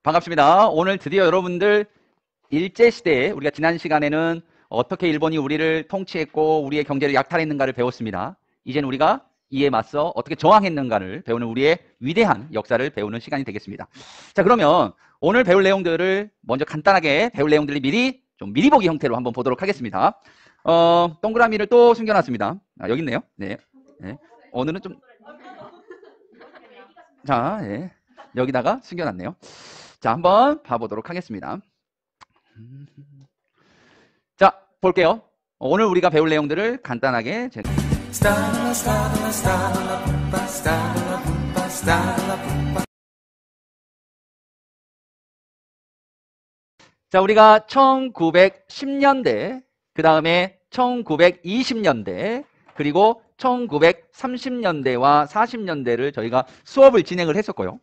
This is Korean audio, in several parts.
반갑습니다. 오늘 드디어 여러분들 일제시대에 우리가 지난 시간에는 어떻게 일본이 우리를 통치했고 우리의 경제를 약탈했는가를 배웠습니다. 이제는 우리가 이에 맞서 어떻게 저항했는가를 배우는 우리의 위대한 역사를 배우는 시간이 되겠습니다. 자, 그러면 오늘 배울 내용들을 먼저 간단하게 배울 내용들을 미리 보기 형태로 한번 보도록 하겠습니다. 동그라미를 또 숨겨놨습니다. 여기 있네요. 네. 오늘은 좀 자, 여기다가 숨겨놨네요. 자, 한번 봐보도록 하겠습니다. 자, 볼게요. 오늘 우리가 배울 내용들을 간단하게 제가 자, 우리가 1910년대, 그 다음에 1920년대, 그리고 1930년대와 40년대를 저희가 수업을 진행을 했었고요.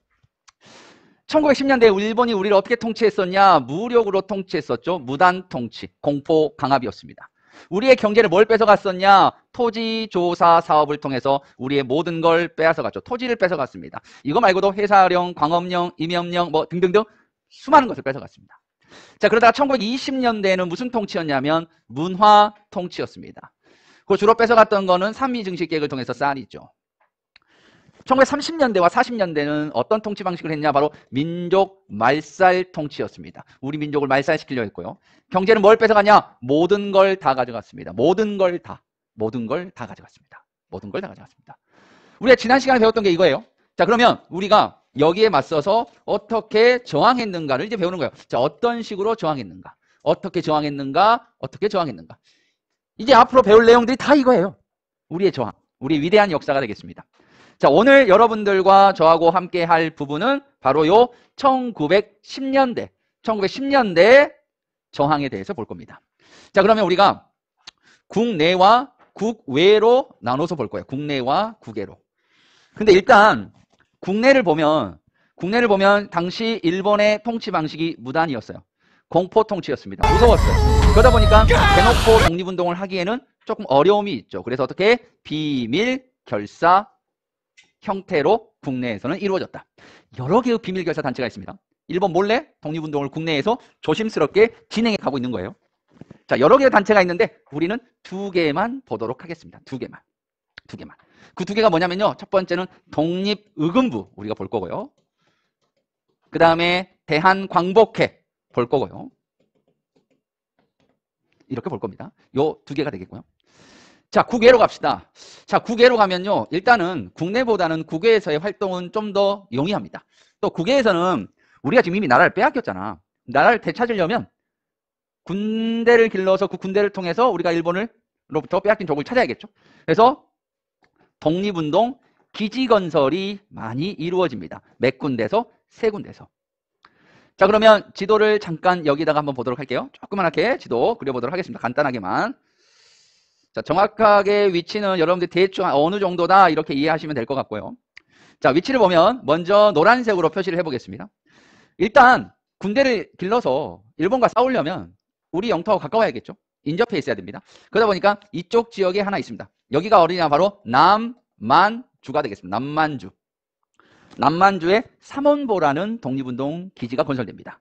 1910년대에 일본이 우리를 어떻게 통치했었냐? 무력으로 통치했었죠. 무단 통치, 공포 강압이었습니다. 우리의 경제를 뭘 뺏어갔었냐? 토지 조사 사업을 통해서 우리의 모든 걸 빼앗아갔죠. 토지를 뺏어갔습니다. 이거 말고도 회사령, 광업령, 임업령 뭐 등등등 수많은 것을 뺏어갔습니다. 자, 그러다가 1920년대에는 무슨 통치였냐면 문화 통치였습니다. 그 주로 뺏어갔던 거는 삼미증식계획을 통해서 쌀이죠. 1930년대와 40년대는 어떤 통치 방식을 했냐? 바로 민족 말살 통치였습니다. 우리 민족을 말살시키려 했고요. 경제는 뭘 뺏어가냐? 모든 걸 다 가져갔습니다. 모든 걸 다 가져갔습니다. 모든 걸 다 가져갔습니다. 우리가 지난 시간에 배웠던 게 이거예요. 자, 그러면 우리가 여기에 맞서서 어떻게 저항했는가를 이제 배우는 거예요. 자, 어떤 식으로 저항했는가? 어떻게 저항했는가? 어떻게 저항했는가? 이제 앞으로 배울 내용들이 다 이거예요. 우리의 저항, 우리의 위대한 역사가 되겠습니다. 자, 오늘 여러분들과 저하고 함께 할 부분은 바로 요 1910년대 저항에 대해서 볼 겁니다. 자, 그러면 우리가 국내와 국외로 나눠서 볼 거예요. 국내와 국외로. 근데 일단 국내를 보면 당시 일본의 통치 방식이 무단이었어요. 공포 통치였습니다. 무서웠어요. 그러다 보니까 대놓고 독립운동을 하기에는 조금 어려움이 있죠. 그래서 어떻게 비밀 결사 형태로 국내에서는 이루어졌다. 여러 개의 비밀 결사 단체가 있습니다. 일본 몰래 독립운동을 국내에서 조심스럽게 진행해 가고 있는 거예요. 자, 여러 개의 단체가 있는데 우리는 두 개만 보도록 하겠습니다. 두 개만. 그 두 개가 뭐냐면요. 첫 번째는 독립의금부 우리가 볼 거고요. 그 다음에 대한광복회 볼 거고요. 이렇게 볼 겁니다. 요 두 개가 되겠고요. 자, 국외로 갑시다. 자, 국외로 가면요. 일단은 국내보다는 국외에서의 활동은 좀 더 용이합니다. 또 국외에서는 우리가 지금 이미 나라를 빼앗겼잖아. 나라를 되찾으려면 군대를 길러서 그 군대를 통해서 우리가 일본으로부터 빼앗긴 족을 찾아야겠죠. 그래서 독립운동 기지 건설이 많이 이루어집니다. 몇 군데서? 세 군데서. 자, 그러면 지도를 잠깐 여기다가 한번 보도록 할게요. 조그맣게 지도 그려보도록 하겠습니다. 간단하게만. 자, 정확하게 위치는 여러분들 대충 어느 정도다 이렇게 이해하시면 될 것 같고요. 자, 위치를 보면 먼저 노란색으로 표시를 해보겠습니다. 일단 군대를 길러서 일본과 싸우려면 우리 영토하고 가까워야겠죠. 인접해 있어야 됩니다. 그러다 보니까 이쪽 지역에 하나 있습니다. 여기가 어디냐? 바로 남만주가 되겠습니다. 남만주에 삼원보라는 독립운동 기지가 건설됩니다.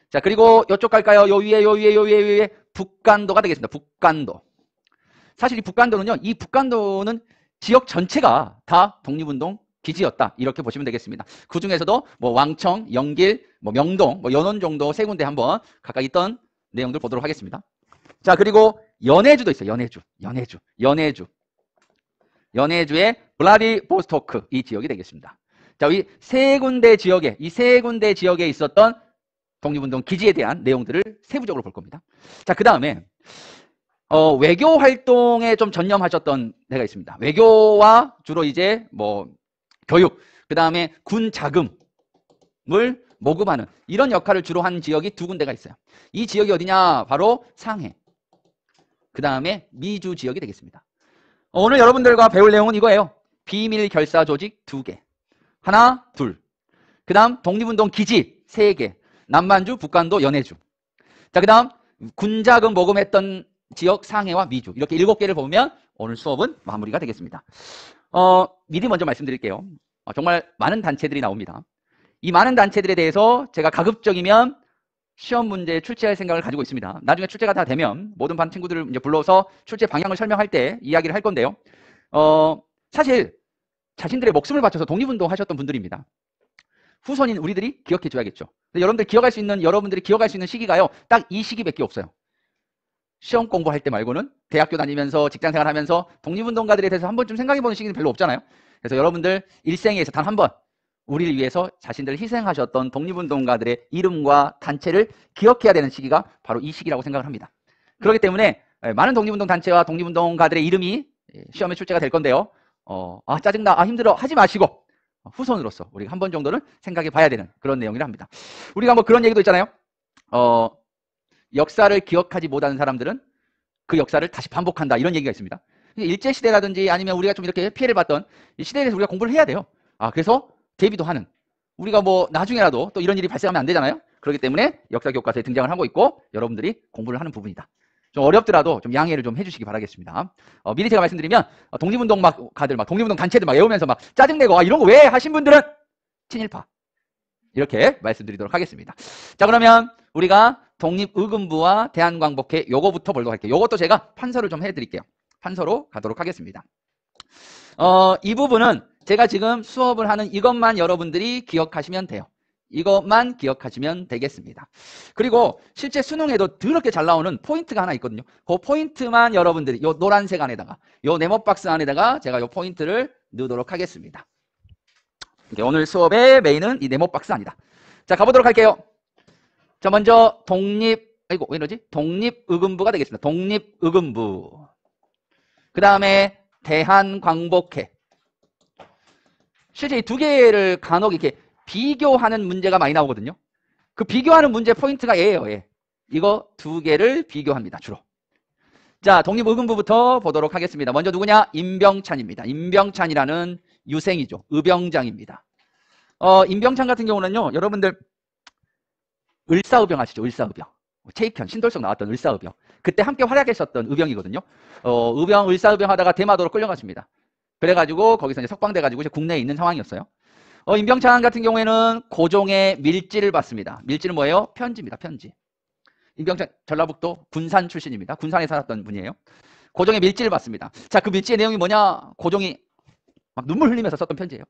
자, 그리고 이쪽 갈까요? 요 위에 북간도가 되겠습니다. 북간도. 사실 이 북간도는 지역 전체가 다 독립운동 기지였다. 이렇게 보시면 되겠습니다. 그 중에서도 뭐 왕청, 영길, 뭐 명동, 뭐 연원 정도 세 군데 한번 각각 있던 내용들 보도록 하겠습니다. 자, 그리고 연해주도 있어요. 연해주의 블라디보스토크 이 지역이 되겠습니다. 자, 이 세 군데 지역에 있었던 독립운동 기지에 대한 내용들을 세부적으로 볼 겁니다. 자, 그 다음에 외교 활동에 좀 전념하셨던 데가 있습니다. 외교와 주로 이제 뭐 교육, 그 다음에 군 자금을 모금하는 이런 역할을 주로 한 지역이 두 군데가 있어요. 이 지역이 어디냐? 바로 상해. 그 다음에 미주 지역이 되겠습니다. 오늘 여러분들과 배울 내용은 이거예요. 비밀 결사 조직 2개. 하나, 둘. 그 다음 독립운동 기지 3개. 남만주, 북간도, 연해주. 자, 그 다음 군자금 모금했던 지역 상해와 미주 이렇게 7개를 보면 오늘 수업은 마무리가 되겠습니다. 미리 먼저 말씀드릴게요. 정말 많은 단체들이 나옵니다. 이 많은 단체들에 대해서 제가 가급적이면 시험 문제에 출제할 생각을 가지고 있습니다. 나중에 출제가 다 되면 모든 반 친구들을 이제 불러서 출제 방향을 설명할 때 이야기를 할 건데요. 사실 자신들의 목숨을 바쳐서 독립운동 하셨던 분들입니다. 후손인 우리들이 기억해 줘야겠죠. 근데 여러분들이 기억할 수 있는 시기가요. 딱 이 시기밖에 없어요. 시험 공부할 때 말고는 대학교 다니면서 직장생활 하면서 독립운동가들에 대해서 한 번쯤 생각해보는 시기는 별로 없잖아요. 그래서 여러분들 일생에서 단 한 번 우리를 위해서 자신들 희생하셨던 독립운동가들의 이름과 단체를 기억해야 되는 시기가 바로 이 시기라고 생각을 합니다. 그렇기 때문에 많은 독립운동 단체와 독립운동가들의 이름이 시험에 출제가 될 건데요. 짜증나, 힘들어 하지 마시고 후손으로서 우리가 한 번 정도는 생각해 봐야 되는 그런 내용이라 합니다. 우리가 뭐 그런 얘기도 있잖아요. 역사를 기억하지 못하는 사람들은 그 역사를 다시 반복한다 이런 얘기가 있습니다. 일제시대라든지 아니면 우리가 좀 이렇게 피해를 봤던 이 시대에 대해서 우리가 공부를 해야 돼요. 그래서 대비도 하는, 우리가 뭐 나중에라도 또 이런 일이 발생하면 안 되잖아요. 그렇기 때문에 역사 교과서에 등장을 하고 있고 여러분들이 공부를 하는 부분이다. 좀 어렵더라도 좀 양해를 좀 해주시기 바라겠습니다. 미리 제가 말씀드리면 독립운동가들 독립운동 단체들 외우면서 짜증내고 이런 거 왜 하신 분들은 친일파 이렇게 말씀드리도록 하겠습니다. 자, 그러면 우리가 독립의금부와 대한광복회 요거부터 보도록 할게요. 요것도 제가 판서를 좀 해드릴게요. 판서로 가도록 하겠습니다. 이 부분은 제가 지금 수업을 하는 이것만 여러분들이 기억하시면 돼요. 이것만 기억하시면 되겠습니다. 그리고 실제 수능에도 더럽게 잘 나오는 포인트가 하나 있거든요. 그 포인트만 여러분들이 요 노란색 안에다가 요 네모박스 안에다가 제가 요 포인트를 넣도록 하겠습니다. 오늘 수업의 메인은 이 네모박스 안이다. 자, 가보도록 할게요. 자, 먼저 독립의금부가 되겠습니다. 독립의금부. 그 다음에 대한광복회. 실제 이 두 개를 간혹 이렇게 비교하는 문제가 많이 나오거든요. 그 비교하는 문제 포인트가 얘예요. 이거 두 개를 비교합니다. 주로. 자, 독립의금부부터 보도록 하겠습니다. 먼저 누구냐? 임병찬입니다. 임병찬이라는 유생이죠. 의병장입니다. 임병찬 같은 경우는요, 여러분들 을사의병 아시죠? 을사의병. 최익현, 신돌석 나왔던 을사의병. 그때 함께 활약했었던 의병이거든요. 을사의병 하다가 대마도로 끌려갔습니다. 그래가지고 거기서 이제 석방돼가지고 이제 국내에 있는 상황이었어요. 임병찬 같은 경우에는 고종의 밀지를 받습니다. 밀지는 뭐예요? 편지입니다. 편지. 임병찬 전라북도 군산 출신입니다. 군산에 살았던 분이에요. 고종의 밀지를 받습니다. 자, 그 밀지의 내용이 뭐냐? 고종이 막 눈물 흘리면서 썼던 편지예요.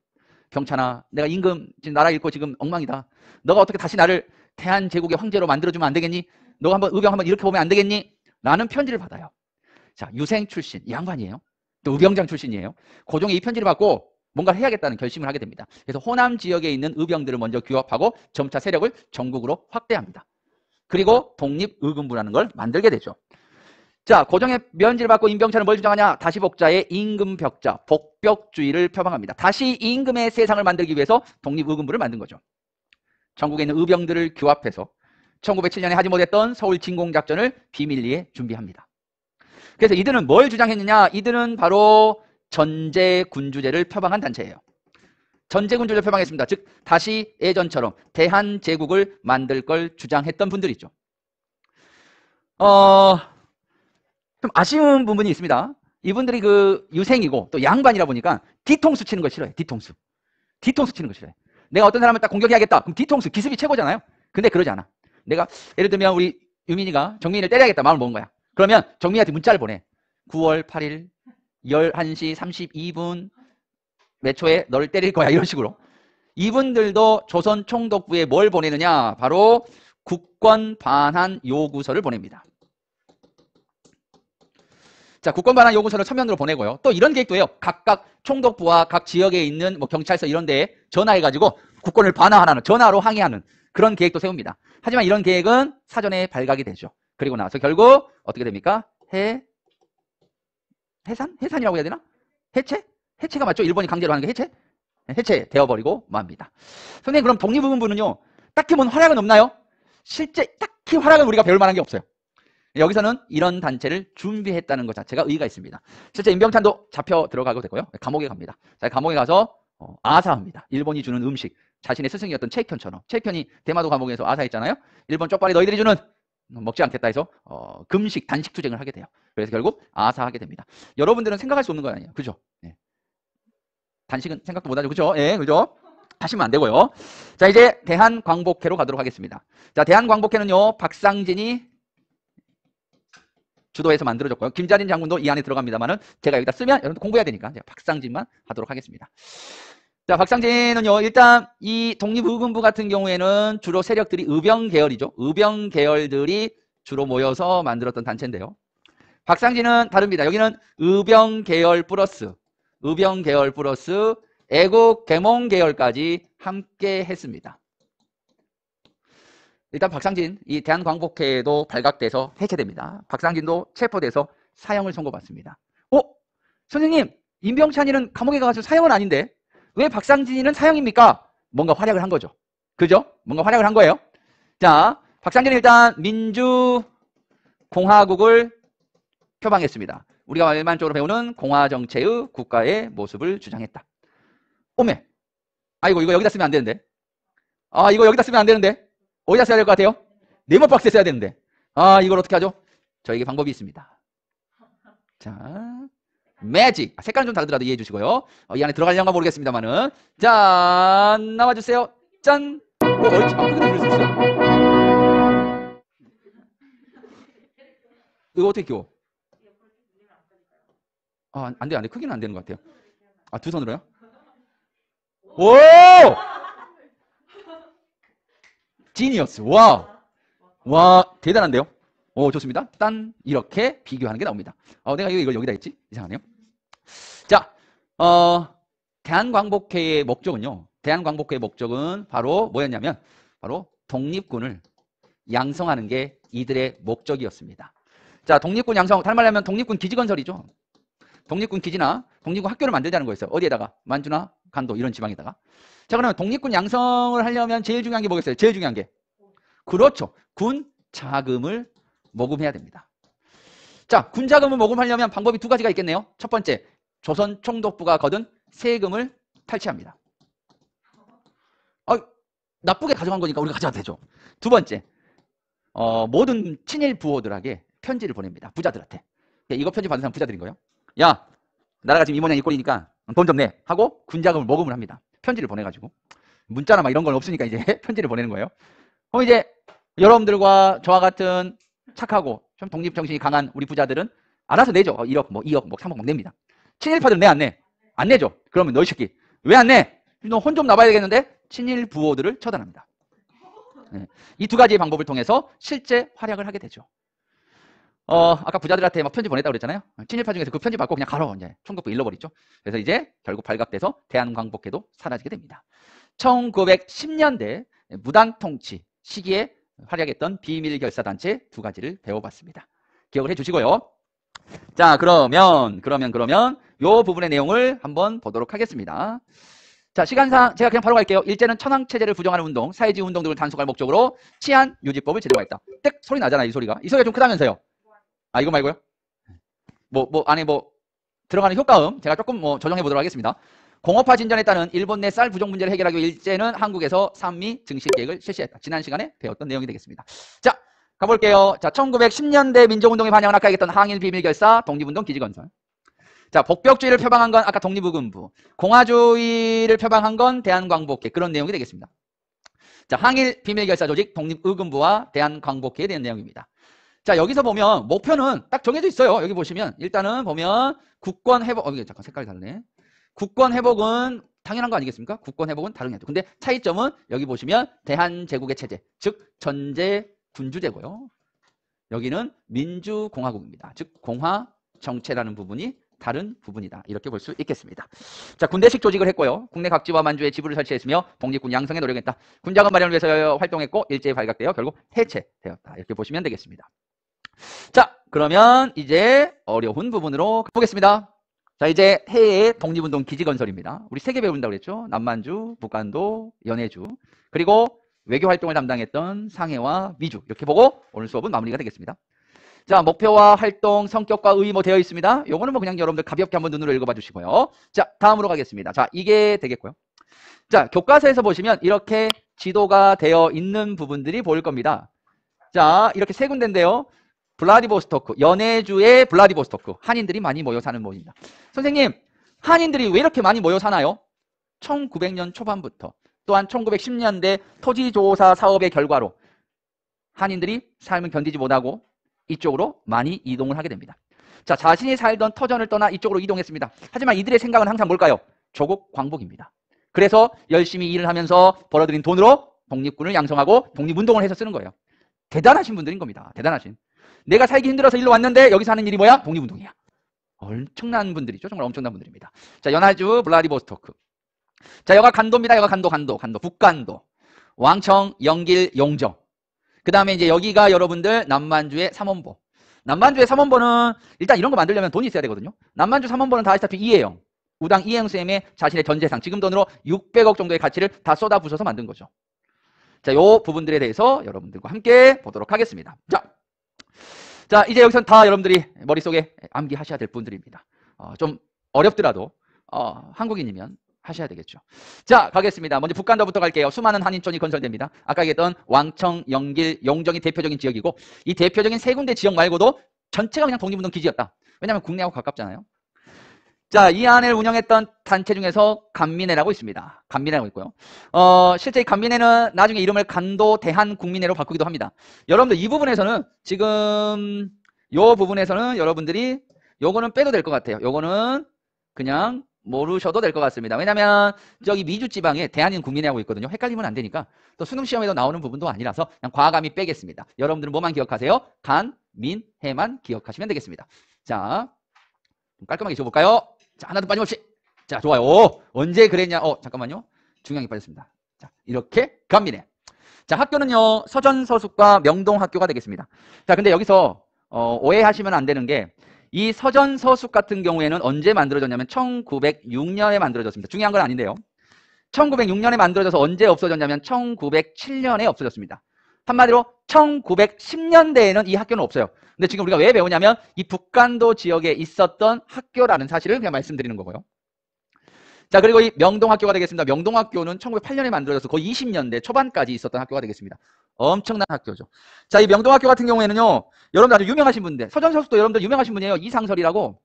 병찬아, 내가 임금 지금 나라 잃고 지금 엉망이다. 너가 어떻게 다시 나를 대한제국의 황제로 만들어주면 안 되겠니? 너가 한번 의병 한번 이렇게 보면 안 되겠니? 라는 편지를 받아요. 자, 유생 출신, 이 양반이에요. 또 의병장 출신이에요. 고종이 이 편지를 받고 뭔가를 해야겠다는 결심을 하게 됩니다. 그래서 호남 지역에 있는 의병들을 먼저 규합하고 점차 세력을 전국으로 확대합니다. 그리고 독립의금부라는 걸 만들게 되죠. 자, 고종의 면지를 받고 임병찬은 뭘 주장하냐? 다시 복자의 임금벽자, 복벽주의를 표방합니다. 다시 임금의 세상을 만들기 위해서 독립의금부를 만든 거죠. 전국에 있는 의병들을 규합해서 1907년에 하지 못했던 서울 진공작전을 비밀리에 준비합니다. 그래서 이들은 뭘 주장했느냐? 이들은 바로 전제군주제를 표방한 단체예요. 전제군주제를 표방했습니다. 즉 다시 예전처럼 대한제국을 만들 걸 주장했던 분들이죠. 좀 아쉬운 부분이 있습니다. 이분들이 그 유생이고 또 양반이라 보니까 뒤통수 치는 걸 싫어해. 뒤통수 치는 걸 싫어해. 내가 어떤 사람을 딱 공격해야겠다. 그럼 뒤통수, 기습이 최고잖아요. 근데 그러지 않아. 내가 예를 들면 우리 유민이가 정민이를 때려야겠다 마음을 먹은 거야. 그러면 정민이한테 문자를 보내. 9월 8일 11시 32분 몇 초에 너를 때릴 거야. 이런 식으로. 이분들도 조선 총독부에 뭘 보내느냐? 바로 국권 반환 요구서를 보냅니다. 자, 국권 반환 요구서를 서면으로 보내고요. 또 이런 계획도 해요. 각각 총독부와 각 지역에 있는 뭐 경찰서 이런 데에 전화해가지고 국권을 반환하는, 전화로 항의하는 그런 계획도 세웁니다. 하지만 이런 계획은 사전에 발각이 되죠. 그리고 나서 결국 어떻게 됩니까? 해산이라고 해야 되나? 해체가 맞죠? 일본이 강제로 하는 게 해체되어버리고 맙니다. 선생님, 그럼 독립의금부는요, 딱히 뭔 활약은 없나요? 실제 딱히 활약은 우리가 배울 만한 게 없어요. 여기서는 이런 단체를 준비했다는 것 자체가 의의가 있습니다. 실제 임병찬도 잡혀 들어가고 되고요. 감옥에 갑니다. 자, 감옥에 가서 아사합니다. 일본이 주는 음식, 자신의 스승이었던 최익현처럼. 최익현이 대마도 감옥에서 아사했잖아요. 일본 쪽발이 너희들이 주는 먹지 않겠다 해서 금식, 단식 투쟁을 하게 돼요. 그래서 결국 아사하게 됩니다. 여러분들은 생각할 수 없는 거 아니에요. 그죠? 네. 단식은 생각도 못하죠. 그죠? 예, 그죠? 하시면 안 되고요. 자, 이제 대한광복회로 가도록 하겠습니다. 자, 대한광복회는요, 박상진이 주도해서 만들어졌고요. 김자린 장군도 이 안에 들어갑니다만은 제가 여기다 쓰면 여러분들 공부해야 되니까 제가 박상진만 하도록 하겠습니다. 자, 박상진은요, 일단 이 독립의금부 같은 경우에는 주로 세력들이 의병 계열이죠. 의병 계열들이 주로 모여서 만들었던 단체인데요. 박상진은 다릅니다. 여기는 의병 계열 플러스 애국 계몽 계열까지 함께 했습니다. 일단 박상진, 이 대한광복회도 발각돼서 해체됩니다. 박상진도 체포돼서 사형을 선고받습니다. 선생님, 임병찬이는 감옥에 가서 사형은 아닌데 왜 박상진이는 사형입니까? 뭔가 활약을 한 거죠. 그죠? 뭔가 활약을 한 거예요. 자, 박상진은 일단 민주공화국을 표방했습니다. 우리가 일반적으로 배우는 공화정체의 국가의 모습을 주장했다. 오메, 아이고 이거 여기다 쓰면 안 되는데. 아, 이거 여기다 쓰면 안 되는데. 어디다 써야 될 것 같아요? 네모 박스에 써야 되는데. 아, 이걸 어떻게 하죠? 저에게 방법이 있습니다. 자, 매직. 색깔은 좀 다르더라도 이해해 주시고요. 이 안에 들어가려는가 모르겠습니다만은. 자, 나와주세요. 짠. 얼추 크게 누를 수 있어요. 이거 어떻게 끼워? 아, 안 돼, 안 돼. 크기는 안 되는 것 같아요. 아, 두 손으로요? 오! 지니어스. 와, 대단한데요? 오, 좋습니다. 딴, 이렇게 비교하는 게 나옵니다. 내가 이걸 여기다 했지? 이상하네요. 자, 대한광복회의 목적은요. 대한광복회의 목적은 바로 뭐였냐면, 바로 독립군을 양성하는 게 이들의 목적이었습니다. 자, 독립군 양성, 다른 말로 하면 독립군 기지 건설이죠. 독립군 기지나 독립군 학교를 만들자는 거였어요. 어디에다가? 만주나 간도 이런 지방에다가. 자, 그러면 독립군 양성을 하려면 제일 중요한 게 뭐겠어요? 제일 중요한 게. 그렇죠. 군 자금을 모금해야 됩니다. 자, 군 자금을 모금하려면 방법이 두 가지가 있겠네요. 첫 번째, 조선 총독부가 거둔 세금을 탈취합니다. 나쁘게 가져간 거니까 우리가 가져가도 되죠. 두 번째, 모든 친일 부호들에게 편지를 보냅니다. 부자들한테. 이거 편지 받은 사람 부자들인 거예요. 야, 나라가 지금 이 모양 이 꼴이니까 돈 좀 내 하고 군 자금을 모금을 합니다. 편지를 보내가지고. 문자나 막 이런 건 없으니까 이제 편지를 보내는 거예요. 그럼 이제 여러분들과 저와 같은 착하고 좀 독립정신이 강한 우리 부자들은 알아서 내죠. 1억, 뭐 2억, 뭐 3억 막 냅니다. 친일파들은 내 안 내? 안 내죠. 그러면 너희 새끼 왜 안 내? 너 혼 좀 나봐야 되겠는데? 친일 부호들을 처단합니다. 네. 이 두 가지의 방법을 통해서 실제 활약을 하게 되죠. 아까 부자들한테 막 편지 보냈다고 그랬잖아요. 친일파 중에서 그 편지 받고 그냥 가로 이제 총독부 일러버리죠. 그래서 이제 결국 발각돼서 대한광복회도 사라지게 됩니다. 1910년대 무당 통치 시기에 활약했던 비밀결사단체 두 가지를 배워봤습니다. 기억을 해주시고요. 자, 그러면 요 부분의 내용을 한번 보도록 하겠습니다. 자, 시간상 제가 그냥 바로 갈게요. 일제는 천황체제를 부정하는 운동, 사회주의 운동 등을 단속할 목적으로 치안 유지법을 제정했다. 땡 소리 나잖아, 이 소리가. 이 소리가 좀 크다면서요. 아, 이거 말고요. 안에 들어가는 효과음 제가 조금 조정해 보도록 하겠습니다. 공업화 진전에 따른 일본 내 쌀 부족 문제를 해결하기 위해 일제는 한국에서 산미 증식 계획을 실시했다. 지난 시간에 배웠던 내용이 되겠습니다. 자, 가볼게요. 자, 1910년대 민족운동에 반영을 아까 얘기했던 항일 비밀결사, 독립운동 기지건설. 자, 복벽주의를 표방한 건 아까 독립의금부, 공화주의를 표방한 건 대한광복회, 그런 내용이 되겠습니다. 자, 항일 비밀결사 조직, 독립의금부와 대한광복회에 대한 내용입니다. 자, 여기서 보면 목표는 딱 정해져 있어요. 여기 보시면 일단은 보면 국권 회복, 잠깐 색깔이 다르네. 국권 회복은 당연한 거 아니겠습니까? 국권 회복은 다르겠죠. 근데 차이점은 여기 보시면 대한제국의 체제, 즉 전제 군주제고요. 여기는 민주공화국입니다. 즉 공화 정체라는 부분이 다른 부분이다. 이렇게 볼 수 있겠습니다. 자, 군대식 조직을 했고요. 국내 각지와 만주에 지부를 설치했으며 독립군 양성에 노력했다. 군자금 마련을 위해서 활동했고 일제에 발각되어 결국 해체되었다. 이렇게 보시면 되겠습니다. 자, 그러면 이제 어려운 부분으로 가보겠습니다. 자, 이제 해외의 독립운동 기지건설입니다. 우리 3개 배운다고 그랬죠. 남만주, 북한도, 연해주, 그리고 외교활동을 담당했던 상해와 미주, 이렇게 보고 오늘 수업은 마무리가 되겠습니다. 자, 목표와 활동, 성격과 의무 되어 있습니다. 요거는 그냥 여러분들 가볍게 한번 눈으로 읽어봐 주시고요. 자, 다음으로 가겠습니다. 자, 이게 되겠고요. 자, 교과서에서 보시면 이렇게 지도가 되어 있는 부분들이 보일 겁니다. 자, 이렇게 세 군데인데요. 블라디보스토크, 연해주의 블라디보스토크. 한인들이 많이 모여 사는 곳입니다. 선생님, 한인들이 왜 이렇게 많이 모여 사나요? 1900년 초반부터 또한 1910년대 토지조사 사업의 결과로 한인들이 삶을 견디지 못하고 이쪽으로 많이 이동을 하게 됩니다. 자, 자신이 살던 터전을 떠나 이쪽으로 이동했습니다. 하지만 이들의 생각은 항상 뭘까요? 조국 광복입니다. 그래서 열심히 일을 하면서 벌어들인 돈으로 독립군을 양성하고 독립운동을 해서 쓰는 거예요. 대단하신 분들인 겁니다. 대단하신. 내가 살기 힘들어서 일로 왔는데 여기서 하는 일이 뭐야? 독립운동이야. 엄청난 분들이죠. 정말 엄청난 분들입니다. 자, 연해주 블라디보스토크. 자, 여가 간도입니다. 여가 간도, 북간도. 왕청, 영길, 용정. 그 다음에 이제 여기가 여러분들 남만주의 삼원보. 남만주의 삼원보는 일단 이런 거 만들려면 돈이 있어야 되거든요. 남만주 삼원보는 다 아시다시피 이혜영. 우당 이혜영쌤의 자신의 전 재산, 지금 돈으로 600억 정도의 가치를 다 쏟아부어서 만든 거죠. 자, 요 부분들에 대해서 여러분들과 함께 보도록 하겠습니다. 자, 이제 여기선 다 여러분들이 머릿속에 암기하셔야 될 분들입니다. 좀 어렵더라도 한국인이면 하셔야 되겠죠. 자, 가겠습니다. 먼저 북간도부터 갈게요. 수많은 한인촌이 건설됩니다. 아까 얘기했던 왕청, 영길, 용정이 대표적인 지역이고 이 대표적인 세 군데 지역 말고도 전체가 그냥 독립운동 기지였다. 왜냐하면 국내하고 가깝잖아요. 자, 이 안을 운영했던 단체 중에서 간민회라고 있습니다. 간민회라고 있고요. 실제 이 간민회는 나중에 이름을 간도 대한국민회로 바꾸기도 합니다. 여러분들 이 부분에서는 지금 요 부분에서는 여러분들이 요거는 빼도 될 것 같아요. 요거는 그냥 모르셔도 될 것 같습니다. 왜냐면 저기 미주지방에 대한국민회하고 있거든요. 헷갈리면 안 되니까. 또 수능시험에도 나오는 부분도 아니라서 그냥 과감히 빼겠습니다. 여러분들은 뭐만 기억하세요? 간, 민, 해만 기억하시면 되겠습니다. 자, 좀 깔끔하게 지워볼까요? 자, 하나도 빠짐없이. 자, 좋아요. 언제 그랬냐? 잠깐만요. 중요한 게 빠졌습니다. 자, 이렇게 간민회. 자, 학교는요, 서전서숙과 명동학교가 되겠습니다. 자, 근데 여기서 오해하시면 안 되는 게 이 서전서숙 같은 경우에는 언제 만들어졌냐면 1906년에 만들어졌습니다. 중요한 건 아닌데요. 1906년에 만들어져서 언제 없어졌냐면 1907년에 없어졌습니다. 한마디로 1910년대에는 이 학교는 없어요. 근데 지금 우리가 왜 배우냐면 이 북간도 지역에 있었던 학교라는 사실을 그냥 말씀드리는 거고요. 자, 그리고 이 명동학교가 되겠습니다. 명동학교는 1908년에 만들어져서 거의 20년대 초반까지 있었던 학교가 되겠습니다. 엄청난 학교죠. 자, 이 명동학교 같은 경우에는요, 여러분들 아주 유명하신 분인데, 서전서숙도 여러분들 유명하신 분이에요. 이상설이라고.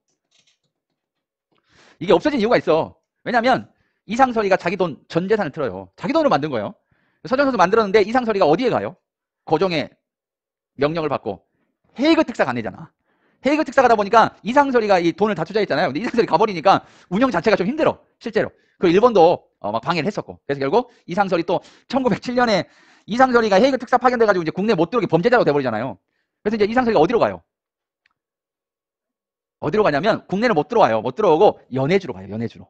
이게 없어진 이유가 있어. 왜냐면 이상설이가 자기 돈, 전 재산을 틀어요. 자기 돈으로 만든 거예요. 서전서숙 만들었는데 이상설이가 어디에 가요? 고종의 명령을 받고 헤이그 특사가 안 내잖아. 헤이그 특사 가다 보니까 이상설이가 이 돈을 다 투자했잖아요. 근데 이상설이 가버리니까 운영 자체가 좀 힘들어. 실제로. 그 일본도 막 방해를 했었고. 그래서 결국 이상설이 또 1907년에 이상설이가 헤이그 특사 파견돼가지고 이제 국내에 못 들어오게 범죄자로 돼버리잖아요. 그래서 이제 이상설이가 어디로 가요? 어디로 가냐면 국내를 못 들어와요. 못 들어오고 연해주로 가요. 연해주로.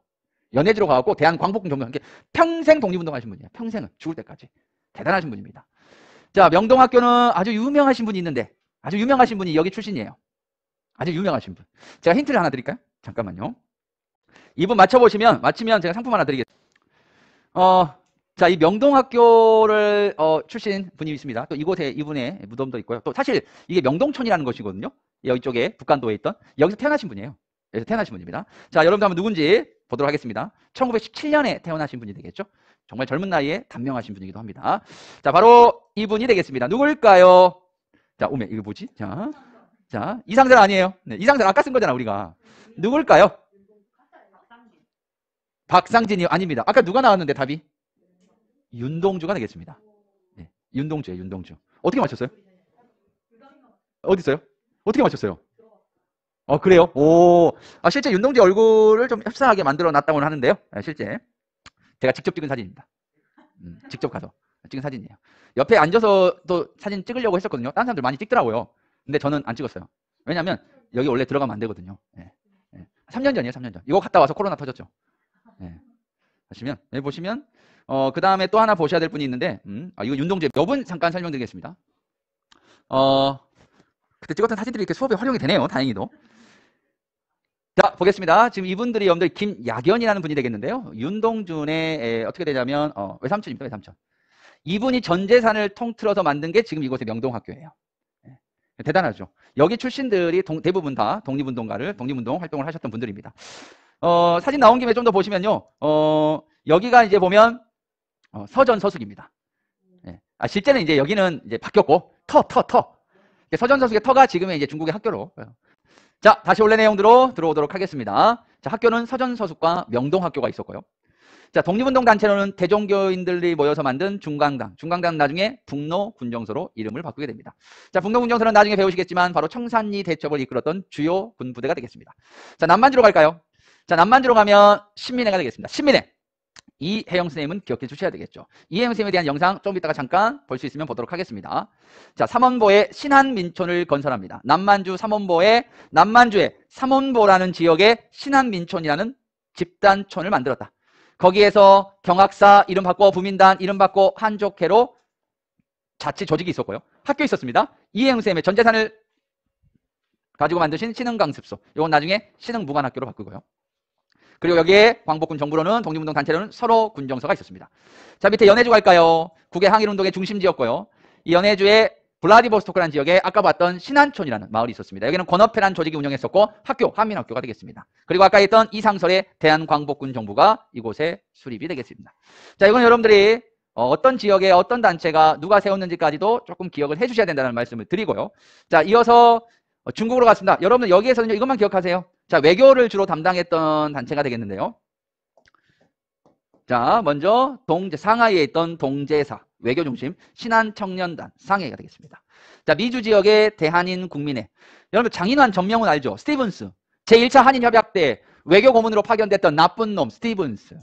연해주로 가고 대한광복군 정도 함께 평생 독립운동 하신 분이에요. 평생은 죽을 때까지. 대단하신 분입니다. 자, 명동학교는 아주 유명하신 분이 있는데 아주 유명하신 분이 여기 출신이에요. 아주 유명하신 분. 제가 힌트를 하나 드릴까요? 잠깐만요. 이분 맞추면 제가 상품 하나 드리겠습니다. 자, 이 명동학교를 출신 분이 있습니다. 또 이곳에 이분의 무덤도 있고요. 또 사실 이게 명동촌이라는 것이거든요. 여기 쪽에 북간도에 있던 여기서 태어나신 분이에요. 여기서 태어나신 분입니다. 자, 여러분들 한번 누군지 보도록 하겠습니다. 1917년에 태어나신 분이 되겠죠. 정말 젊은 나이에 단명하신 분이기도 합니다. 자, 바로 이분이 되겠습니다. 누굴까요? 자, 오메 이거 뭐지? 자, 이상설 아니에요. 네, 이상설 아까 쓴 거잖아 우리가. 누굴까요? 박상진이요? 아닙니다. 아까 누가 나왔는데 답이? 윤동주가 되겠습니다. 네, 윤동주예요. 윤동주. 어떻게 맞췄어요? 어디 있어요? 어떻게 맞췄어요? 그래요? 오, 실제 윤동주 얼굴을 좀 흡사하게 만들어 놨다고는 하는데요. 실제 제가 직접 찍은 사진입니다. 직접 가서 찍은 사진이에요. 옆에 앉아서 또 사진 찍으려고 했었거든요. 다른 사람들 많이 찍더라고요. 근데 저는 안 찍었어요. 왜냐면 여기 원래 들어가면 안 되거든요. 3년 전이에요. 3년 전. 이거 갔다 와서 코로나 터졌죠. 보시면 여기 보시면 그 다음에 또 하나 보셔야 될 분이 있는데 이거 윤동주 몇 분 잠깐 설명드리겠습니다. 그때 찍었던 사진들이 이렇게 수업에 활용이 되네요. 다행히도. 자, 보겠습니다. 지금 이분들이 여러분들 김야견이라는 분이 되겠는데요. 윤동준의 어떻게 되냐면 외삼촌입니다. 외삼촌. 이분이 전 재산을 통틀어서 만든 게 지금 이곳의 명동학교예요. 대단하죠. 여기 출신들이 대부분 다 독립운동 활동을 하셨던 분들입니다. 사진 나온 김에 좀 더 보시면요. 여기가 이제 보면 서전서숙입니다. 실제는 이제 여기는 이제 바뀌었고, 터. 서전서숙의 터가 지금의 이제 중국의 학교로. 자, 다시 원래 내용대로 들어오도록 하겠습니다. 자, 학교는 서전서숙과 명동학교가 있었고요. 자, 독립운동 단체로는 대종교인들이 모여서 만든 중강당. 중강당 나중에 북로군정서로 이름을 바꾸게 됩니다. 자, 북로군정서는 나중에 배우시겠지만 바로 청산리 대첩을 이끌었던 주요 군부대가 되겠습니다. 자, 남만주로 갈까요? 자, 남만주로 가면 신민회가 되겠습니다. 신민회. 이혜영 선생님은 기억해 주셔야 되겠죠. 이혜영 선생님에 대한 영상 좀 이따가 잠깐 볼 수 있으면 보도록 하겠습니다. 자, 삼원보에 신한민촌을 건설합니다. 남만주의 삼원보라는 지역에 신한민촌이라는 집단촌을 만들었다. 거기에서 경학사 이름 바꿔 부민단 이름 바꿔 한족회로 자치 조직이 있었고요. 학교 있었습니다. 이혜영 선생님의 전 재산을 가지고 만드신 신흥강습소. 이건 나중에 신흥무관학교로 바꾸고요. 그리고 여기에 광복군 정부로는 독립운동 단체로는 서로 군정서가 있었습니다. 자, 밑에 연해주 갈까요? 국외 항일운동의 중심지였고요. 이 연해주의 블라디보스토크라는 지역에 아까 봤던 신한촌이라는 마을이 있었습니다. 여기는 권업회라는 조직이 운영했었고 학교, 한민학교가 되겠습니다. 그리고 아까 했던 이상설의 대한광복군 정부가 이곳에 수립이 되겠습니다. 자, 이건 여러분들이 어떤 지역에 어떤 단체가 누가 세웠는지까지도 조금 기억을 해주셔야 된다는 말씀을 드리고요. 자, 이어서 중국으로 갔습니다. 여러분들 여기에서는 이것만 기억하세요. 자, 외교를 주로 담당했던 단체가 되겠는데요. 자, 먼저 상하이에 있던 동제사 외교중심 신한청년단 상해가 되겠습니다. 자, 미주 지역의 대한인 국민회. 여러분 장인환 전명훈 알죠? 스티븐스. 제1차 한인협약 때 외교고문으로 파견됐던 나쁜 놈 스티븐스.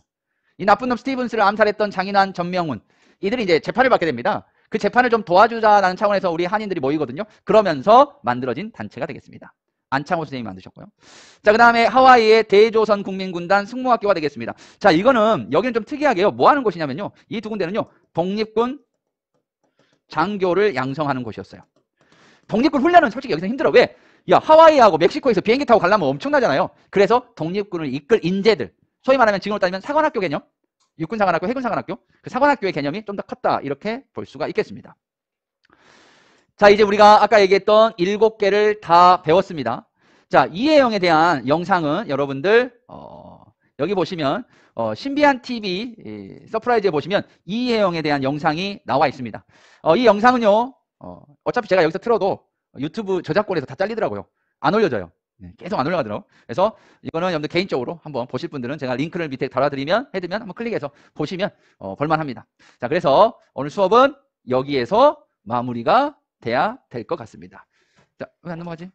이 나쁜 놈 스티븐스를 암살했던 장인환 전명훈. 이들이 이제 재판을 받게 됩니다. 그 재판을 좀 도와주자라는 차원에서 우리 한인들이 모이거든요. 그러면서 만들어진 단체가 되겠습니다. 안창호 선생님이 만드셨고요. 자, 그 다음에 하와이의 대조선 국민군단 승무학교가 되겠습니다. 자, 이거는 여기는 좀 특이하게요. 뭐 하는 곳이냐면요. 이 두 군데는요. 독립군 장교를 양성하는 곳이었어요. 독립군 훈련은 솔직히 여기서 힘들어. 왜? 야, 하와이하고 멕시코에서 비행기 타고 가려면 엄청나잖아요. 그래서 독립군을 이끌 인재들. 소위 말하면 지금으로 따지면 사관학교 개념. 육군사관학교, 해군사관학교. 그 사관학교의 개념이 좀 더 컸다. 이렇게 볼 수가 있겠습니다. 자, 이제 우리가 아까 얘기했던 7개를 다 배웠습니다. 자, 이혜영에 대한 영상은 여러분들 여기 보시면 신비한 TV 서프라이즈에 보시면 이혜영에 대한 영상이 나와 있습니다. 이 영상은요. 어차피 제가 여기서 틀어도 유튜브 저작권에서 다 잘리더라고요. 안 올려져요. 계속 안 올라가더라고요. 그래서 이거는 여러분들 개인적으로 한번 보실 분들은 제가 링크를 밑에 달아드리면 해두면 한번 클릭해서 보시면 볼만합니다. 자, 그래서 오늘 수업은 여기에서 마무리가 돼야 될 것 같습니다. 자, 왜 안 넘어가지?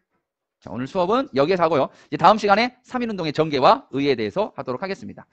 자, 오늘 수업은 여기에서 하고요. 이제 다음 시간에 3.1운동의 전개와 의의에 대해서 하도록 하겠습니다.